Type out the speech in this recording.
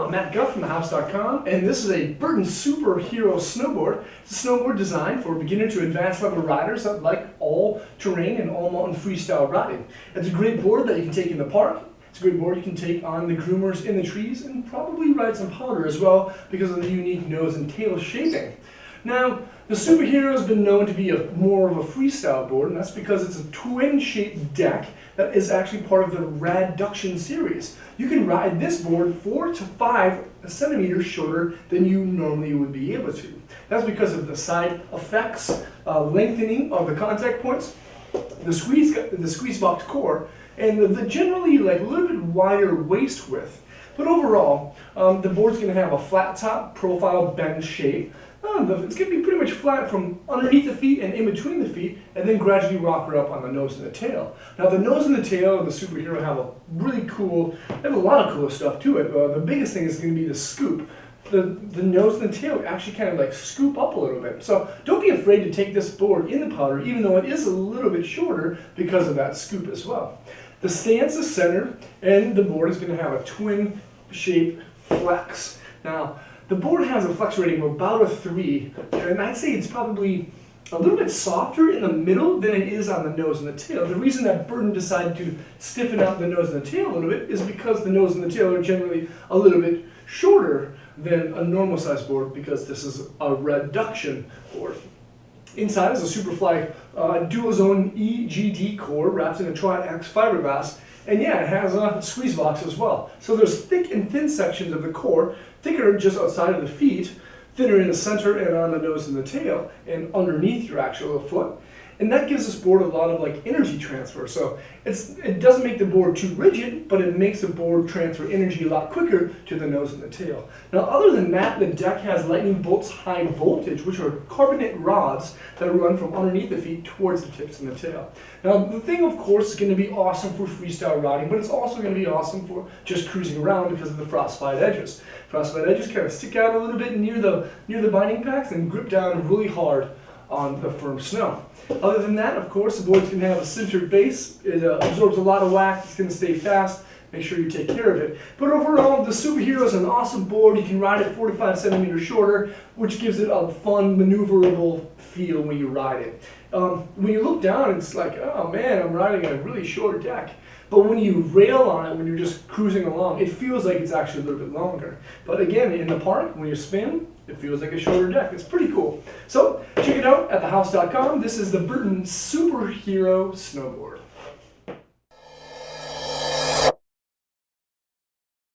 I'm Matt Guff from thehouse.com, and this is a Burton Superhero Snowboard. It's a snowboard designed for beginner to advanced level riders that like all terrain and all mountain freestyle riding. It's a great board that you can take in the park. It's a great board you can take on the groomers in the trees and probably ride some powder as well because of the unique nose and tail shaping. Now, the Superhero has been known to be more of a freestyle board, and that's because it's a twin-shaped deck that is actually part of the Radduction series. You can ride this board 4 to 5 centimeters shorter than you normally would be able to. That's because of the side effects, lengthening of the contact points, the squeeze box core, and the generally like a little bit wider waist width. But overall, the board's going to have a flat top profile bend shape. It's going to be pretty much flat from underneath the feet and in between the feet, and then gradually rock her up on the nose and the tail. Now the nose and the tail of the Superhero have a really cool, they have a lot of cool stuff to it. The biggest thing is going to be the scoop. The nose and the tail actually kind of like scoop up a little bit. So don't be afraid to take this board in the powder, even though it is a little bit shorter because of that scoop as well. The stance is centered, and the board is going to have a twin shape flex. Now, the board has a flex rating of about a 3, and I'd say it's probably a little bit softer in the middle than it is on the nose and the tail. The reason that Burton decided to stiffen out the nose and the tail a little bit is because the nose and the tail are generally a little bit shorter than a normal size board because this is a Radduction board. Inside is a Superfly dual zone EGD core wrapped in a Tri-X fiberglass. And yeah, it has a squeeze box as well. So there's thick and thin sections of the core, thicker just outside of the feet, thinner in the center and on the nose and the tail, and underneath your actual foot. And that gives this board a lot of like energy transfer. So it doesn't make the board too rigid, but it makes the board transfer energy a lot quicker to the nose and the tail. Now other than that, the deck has lightning bolts high voltage, which are carbonate rods that run from underneath the feet towards the tips and the tail. Now the thing of course is going to be awesome for freestyle riding, but it's also going to be awesome for just cruising around because of the frostbite edges. Frostbite edges kind of stick out a little bit near the binding packs and grip down really hard on the firm snow. Other than that, of course, the board's going to have a centered base. It absorbs a lot of wax. It's going to stay fast. Make sure you take care of it. But overall, the Superhero is an awesome board. You can ride it 4 to 5 centimeters shorter, which gives it a fun, maneuverable feel when you ride it. When you look down, it's like, oh man, I'm riding a really short deck. But when you rail on it, when you're just cruising along, it feels like it's actually a little bit longer. But again, in the park, when you spin, it feels like a shorter deck. It's pretty cool. So check it out at thehouse.com. This is the Burton Superhero Snowboard.